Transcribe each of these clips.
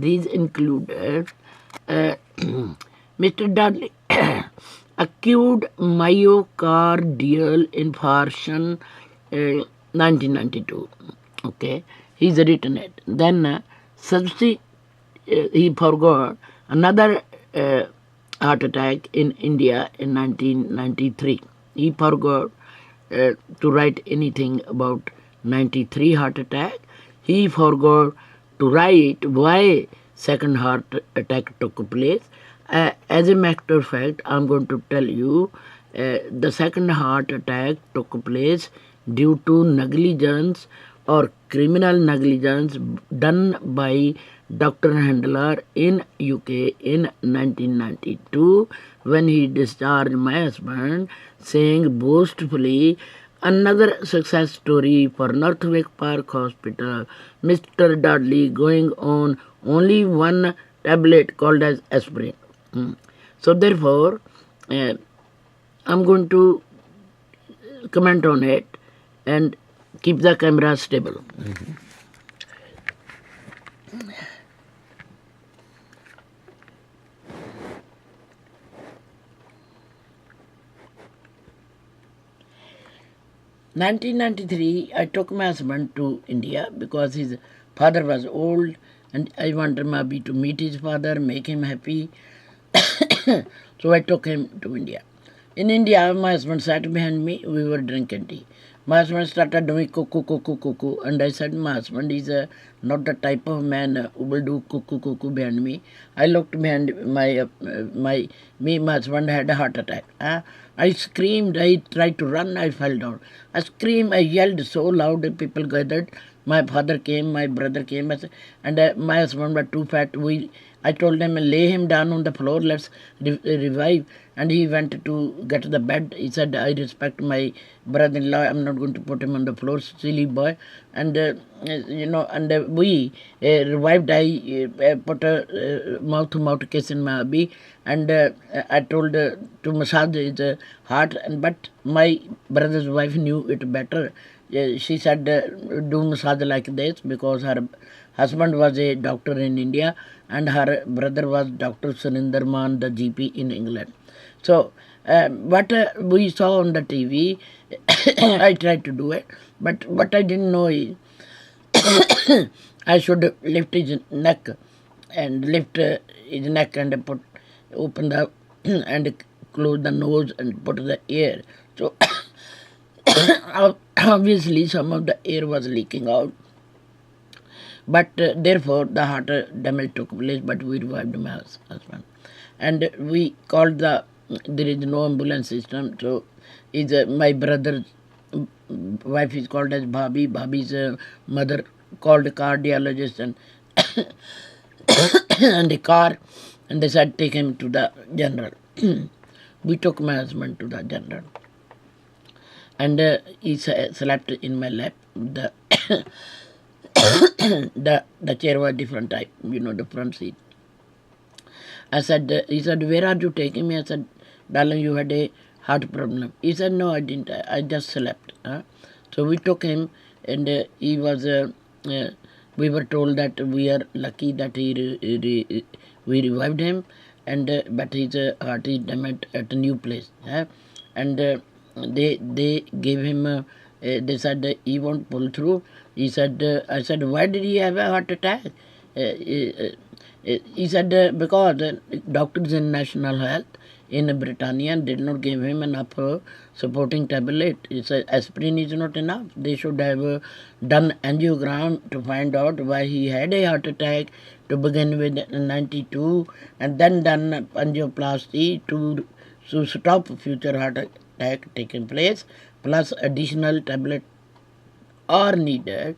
These included Mr. Dhadli, acute myocardial infarction, 1992. Okay, he's written it. Then he forgot another heart attack in India in 1993. He forgot to write anything about 93 heart attack. He forgot to write why second heart attack took place. As a matter of fact, I'm going to tell you the second heart attack took place due to negligence or criminal negligence done by Dr. Handler in UK in 1992 when he discharged my husband, saying boastfully, "Another success story for Northwick Park Hospital. Mr. Dudley going on only one tablet called as aspirin." So therefore, I'm going to comment on it and keep the camera stable. 1993, I took my husband to India because his father was old and I wanted maybe to meet his father, make him happy. So I took him to India. In India, my husband sat behind me, we were drinking tea. My husband started doing cuckoo, cuckoo, cuckoo, and I said, my husband is not the type of man who will do cuckoo, cuckoo behind me. I looked behind my husband had a heart attack. I screamed, I tried to run, I fell down. I screamed, I yelled so loud, people gathered. My father came, my brother came, and my husband was too fat. I told him, lay him down on the floor, let's revive. And he went to get the bed. He said, I respect my brother-in-law, I'm not going to put him on the floor, silly boy. And, we revived. I put a mouth-to-mouth kiss in my hubby. And I told to massage his heart. But my brother's wife knew it better. She said, do massage like this, because her husband was a doctor in India and her brother was Dr. Surinder Man, the GP in England. So what we saw on the TV, I tried to do it, but what I didn't know is I should lift his neck and open the and close the nose and put the air. So obviously some of the air was leaking out. But therefore the heart damage took place, but we revived my husband. And we called there is no ambulance system, so my brother's wife is called as Bhabhi. Bhabhi's mother called a cardiologist and and a car, and they said take him to the general. We took my husband to the general. And he slept in my lap. The chair was different type, the front seat. He said, where are you taking me? I said, darling, you had a heart problem. He said, no, I didn't. I just slept. So we took him, and he was. We were told that we are lucky that we revived him, and but his heart is damaged at a new place. And they gave him. They said he won't pull through. He said, I said, why did he have a heart attack? He said, because doctors in National Health in Britannia did not give him enough supporting tablet. He said, aspirin is not enough. They should have done angiogram to find out why he had a heart attack to begin with in 92, and then done angioplasty to stop future heart attack taking place, plus additional tablet are needed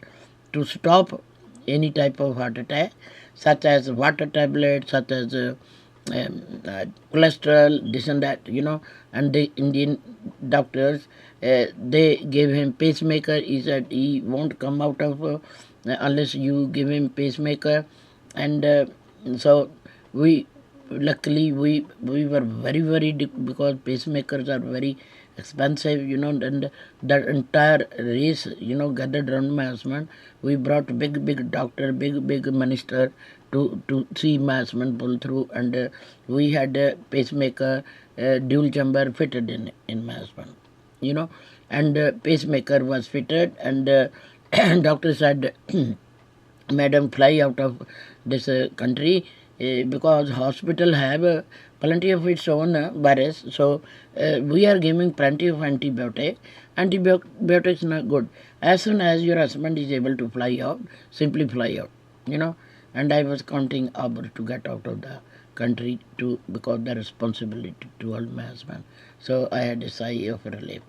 to stop any type of heart attack, such as water tablets, such as cholesterol, this and that, and the Indian doctors, they gave him pacemaker. He said he won't come out of unless you give him pacemaker. And so luckily we were very worried because pacemakers are very expensive, and the entire race, gathered around my husband. We brought big doctor, big minister to see my husband pull through, and we had a pacemaker, dual chamber fitted in my husband, and pacemaker was fitted, and doctor said, madam, fly out of this country, because hospital have plenty of its own virus, so we are giving plenty of antibiotic. Antibiotics not good. As soon as your husband is able to fly out, simply fly out, and I was counting hours to get out of the country, because the responsibility to hold my husband. So I had a sigh of relief.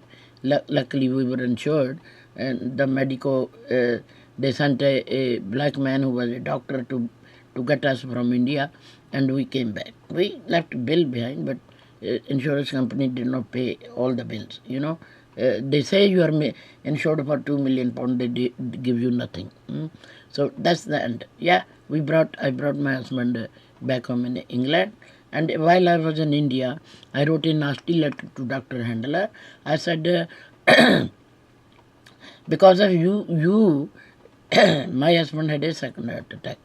Luckily we were insured, and the medico, they sent a black man who was a doctor to get us from India, and we came back. We left bill behind, but insurance company did not pay all the bills. They say you are insured for £2 million, they give you nothing. So that's the end. Yeah, I brought my husband back home in England, and while I was in India, I wrote a nasty letter to Dr. Handler. I said, because of you, my husband had a second heart attack.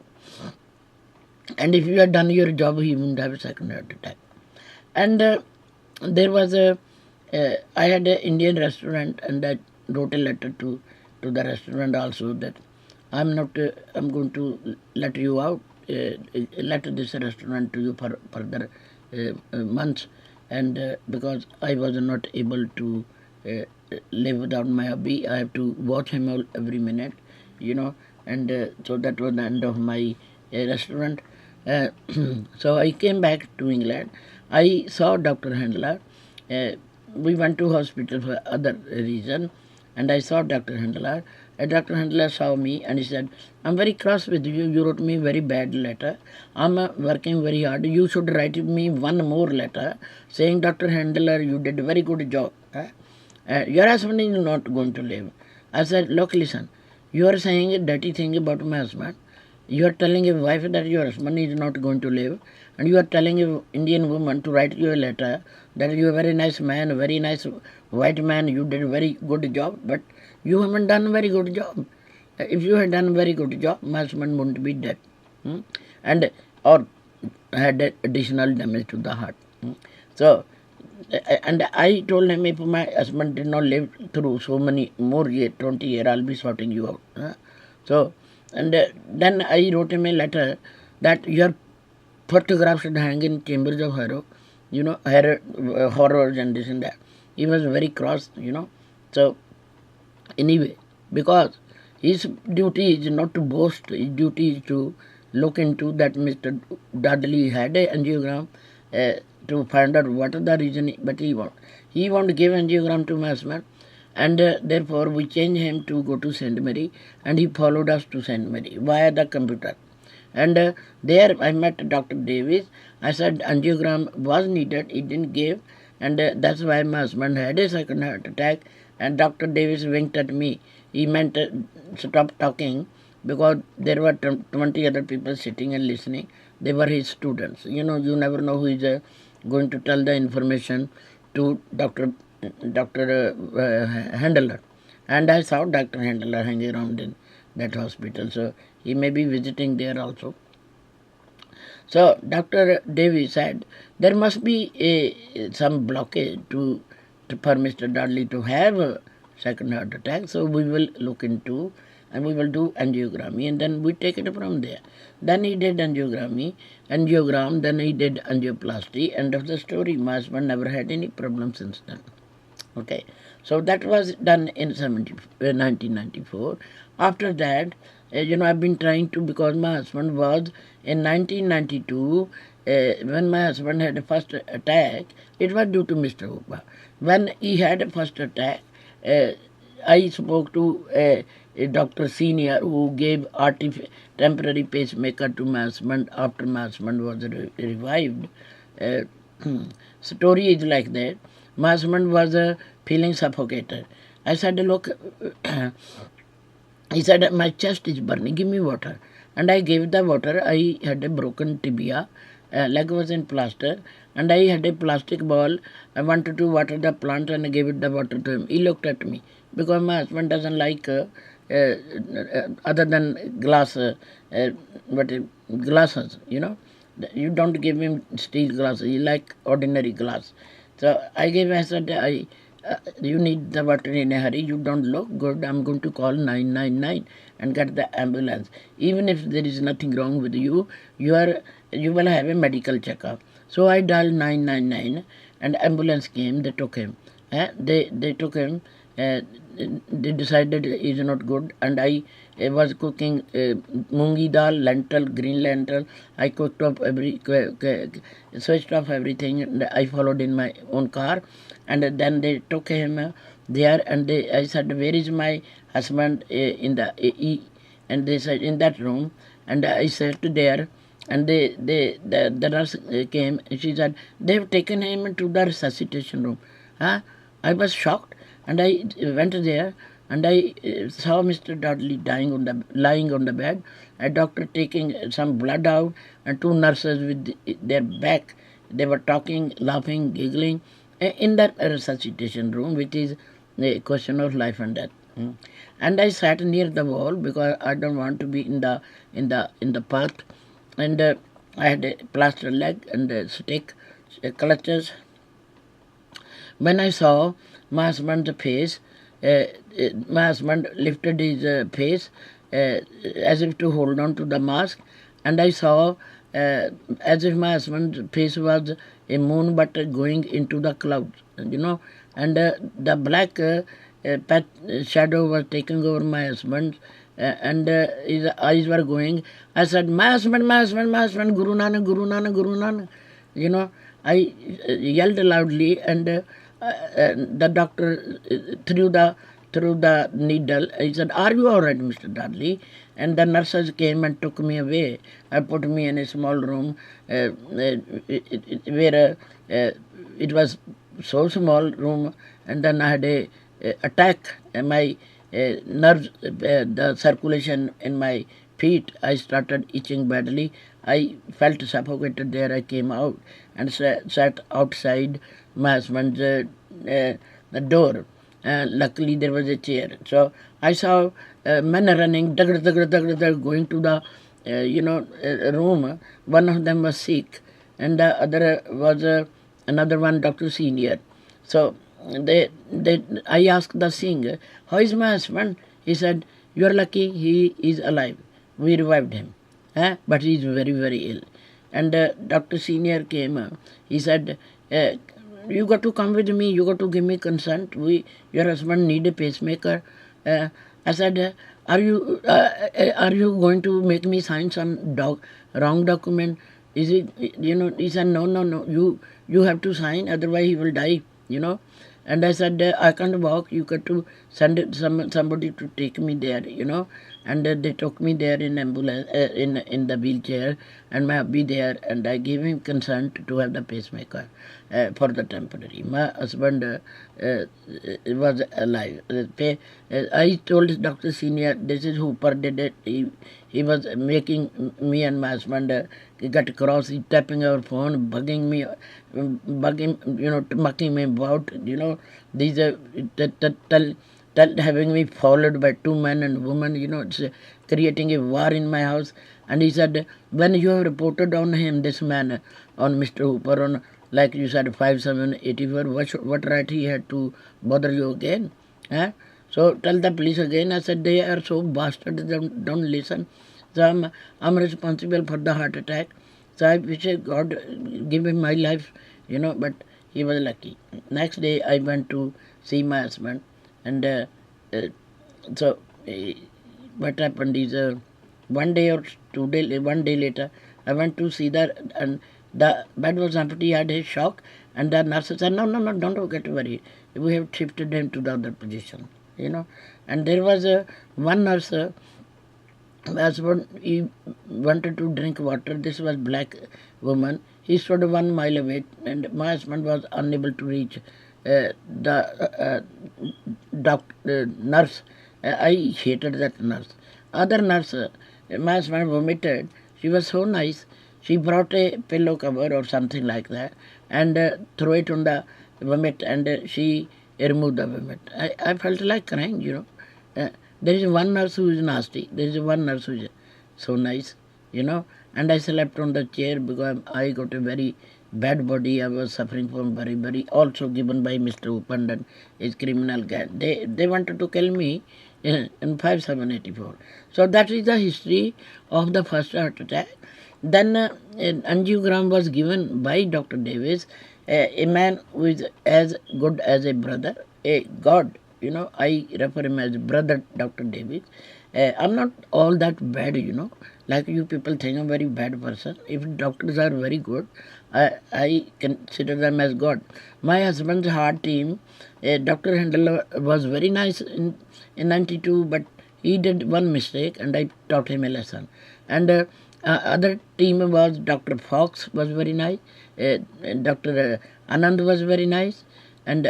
And if you had done your job, he wouldn't have a second heart attack. And there was I had an Indian restaurant, and I wrote a letter to the restaurant also that I'm going to let you out, let this restaurant to you for further months, and because I was not able to live without my hubby, I have to watch him every minute, and so that was the end of my restaurant. So I came back to England. I saw Dr. Handler. We went to hospital for other reason, and I saw Dr. Handler. Dr. Handler saw me, and he said, I'm very cross with you. You wrote me a very bad letter. I'm working very hard. You should write me one more letter saying, Dr. Handler, you did a very good job. Your husband is not going to live. I said, look, listen, you are saying a dirty thing about my husband. You are telling a wife that your husband is not going to live, and you are telling an Indian woman to write you a letter that you are a very nice man, a very nice white man, you did a very good job, but you haven't done a very good job. If you had done a very good job, my husband wouldn't be dead, and or had additional damage to the heart. So, and I told him, if my husband did not live through so many more years, 20 years, I'll be sorting you out. So, and then I wrote him a letter that your photograph should hang in chambers of horror, horrors and this and that. He was very cross, So, anyway, because his duty is not to boast, his duty is to look into that Mr. Dhadli had a angiogram to find out what is the reason, but he won't give angiogram to my husband. And therefore we changed him to go to St. Mary, and he followed us to St. Mary via the computer. And there I met Dr. Davis. I said angiogram was needed, he didn't give, and that's why my husband had a second heart attack. And Dr. Davis winked at me. He meant stop talking, because there were 20 other people sitting and listening. They were his students. You never know who is going to tell the information to Dr. Handler. And I saw Dr. Handler hanging around in that hospital, so he may be visiting there also. So Dr. Davis said there must be some blockage for Mr. Dhadli to have a second heart attack, so we will look into and we will do angiography, and then we take it from there. Then he did angiography, then he did angioplasty. End of the story. My husband never had any problem since then. Okay, so that was done in 1994. After that, I've been trying to, because my husband was in 1992, when my husband had a first attack, it was due to Mr. Hubba. When he had a first attack, I spoke to a doctor senior who gave temporary pacemaker to my husband after my husband was revived. Story is like that. My husband was feeling suffocated. I said, look, he said, my chest is burning, give me water. And I gave the water. I had a broken tibia, leg was in plaster, and I had a plastic ball. I wanted to water the plant, and I gave it the water to him. He looked at me, because my husband doesn't like other than glass, glasses, you know. You don't give him steel glasses, he like ordinary glass. So I gave, I said, you need the water in a hurry, you don't look good, I'm going to call 999 and get the ambulance. Even if there is nothing wrong with you, you will have a medical checkup. So I dialed 999 and ambulance came, they took him. They took him, they decided he's not good, and I was cooking moongi dal, lentil, green lentil. I cooked up switched off everything, and I followed in my own car, and then they took him there, and I said, where is my husband in the and they said in that room, and I sat there, and the nurse came, and she said, they've taken him to the resuscitation room. Huh? I was shocked, and I went there, and I saw Mr. Dhadli lying on the bed, a doctor taking some blood out, and two nurses with their back. They were talking, laughing, giggling in that resuscitation room, which is a question of life and death. And I sat near the wall because I don't want to be in the path, and I had a plaster leg and a stick, clutches. When I saw my husband's face, my husband lifted his face as if to hold on to the mask, and I saw as if my husband's face was a moon but going into the clouds, you know, and the black shadow was taking over my husband, and his eyes were going. I said, my husband, my husband, my husband, Guru Nanak, Guru Nanak, Guru Nanak. You know, I yelled loudly, and the doctor threw the needle. He said, are you all right, Mr. Dhadli? And the nurses came and took me away. I put me in a small room where it was so small room, and then I had a attack. My nerves, the circulation in my feet, I started itching badly. I felt suffocated there. I came out and sat outside my husband's the door. Luckily there was a chair. So I saw men running, going to the room. One of them was sick, and the other was another one, Dr. Senior. So I asked the singer, how is my husband? He said, you are lucky, he is alive. We revived him. But he is very, very ill. And Dr. Senior came. He said, you got to come with me. You got to give me consent. Your husband need a pacemaker. I said, are you going to make me sign some wrong document? Is it, he said, no. You have to sign, otherwise he will die, And I said, I can't walk. You got to send somebody to take me there, And they took me there in ambulance, in the wheelchair, and my hubby there, and I gave him consent to have the pacemaker for the temporary. My husband was alive. I told Dr. Senior, this is Hooper did it. He was making me and my husband get cross. He tapping our phone, bugging me, mucking me about, These having me followed by two men and women, it's creating a war in my house. And he said, when you have reported on him, this man, on Mr. Hooper, on, like you said, 5784, what right he had to bother you again? So tell the police again. I said, they are so bastard, they don't listen. So I'm responsible for the heart attack. So I wish God give him my life, but he was lucky. Next day I went to see my husband, and so what happened is one day later, I went to see that, and the bed was empty. I had a shock, and the nurse said, no, don't get worried. We have shifted him to the other position, And there was one nurse, husband, he wanted to drink water. This was black woman. He stood 1 mile away, and my husband was unable to reach the nurse. I hated that nurse. Other nurse, my husband vomited. She was so nice. She brought a pillow cover or something like that and threw it on the vomit, and she removed the vomit. I felt like crying, There is one nurse who is nasty. There is one nurse who is so nice, and I slept on the chair because I got a very bad body. I was suffering from very, also given by Mr. Upandan, his criminal gang. They wanted to kill me in 5784. So that is the history of the first heart attack. Then an angiogram was given by Dr. Davis, a man who is as good as a brother, a god. I refer him as brother Dr. Davis. I'm not all that bad, like you people think I'm a very bad person. If doctors are very good, I consider them as God. My husband's heart team, Dr. Handel was very nice in 92, but he did one mistake and I taught him a lesson. And other team was Dr. Fox was very nice, Dr. Anand was very nice, and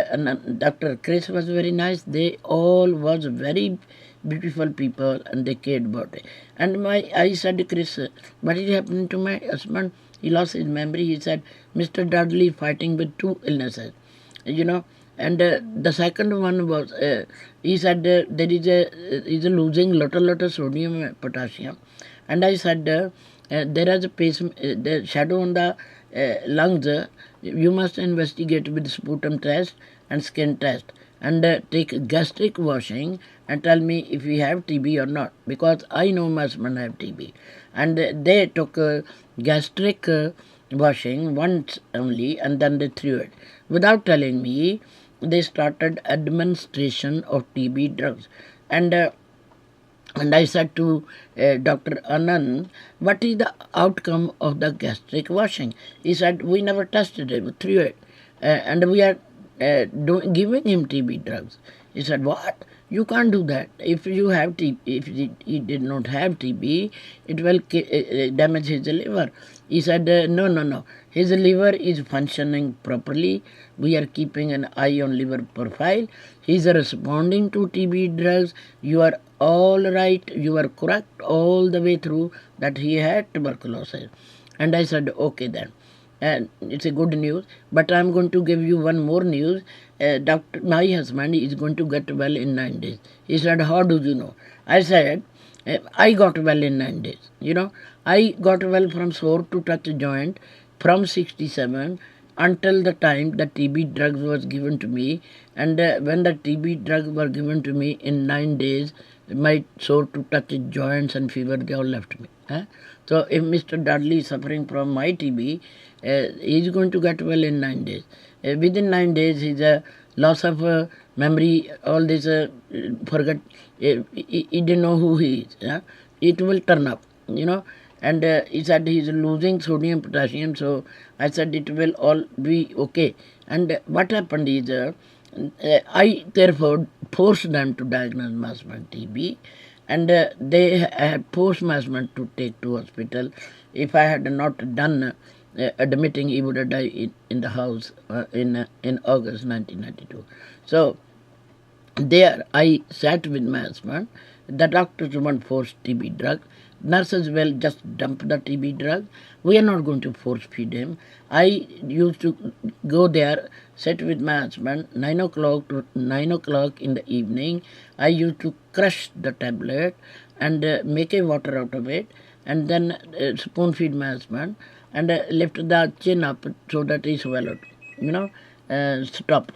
Dr. Chris was very nice. They all was very beautiful people and they cared about it. And I said, Chris, what is happening to my husband? He lost his memory. He said, Mr. Dhadli fighting with two illnesses, And the second one was, he said, there is he's losing lot of sodium and potassium. And I said, there is a the shadow on the lungs. You must investigate with sputum test and skin test and take gastric washing and tell me if you have TB or not, because I know my husband have TB. And they took gastric washing once only and then they threw it. Without telling me, they started administration of TB drugs. And I said to Dr. Anand, what is the outcome of the gastric washing? He said, we never tested it, we threw it. And we are giving him TB drugs. He said, what? You can't do that. If you have TB, if he did not have TB, it will damage his liver. He said, no. His liver is functioning properly. We are keeping an eye on liver profile. He is responding to TB drugs. You are all right. You are correct all the way through that he had tuberculosis. And I said, okay then. And it's a good news, but I'm going to give you one more news. My husband is going to get well in 9 days. He said, how do you know? I said, I got well in 9 days. I got well from sore to touch joint from 67 until the time the TB drugs was given to me. And when the TB drugs were given to me in 9 days, my sore to touch joints and fever, they all left me. So if Mr. Dhadli is suffering from my TB, he is going to get well in 9 days. Within 9 days, his loss of memory, all this, forget, he didn't know who he is. It will turn up, And he said he is losing sodium, potassium, so I said it will all be okay. And what happened is, I therefore forced them to diagnose my husband TB, and they had forced my husband to take to hospital. If I had not done admitting, he would have died in the house in August 1992. So there I sat with my husband. The doctors want force TB drug. Nurses will just dump the TB drug. We are not going to force feed him. I used to go there, sit with my husband, 9 o'clock to 9 o'clock in the evening. I used to crush the tablet and make a water out of it, and then spoon feed my husband and lift the chin up so that he swallowed. Stop.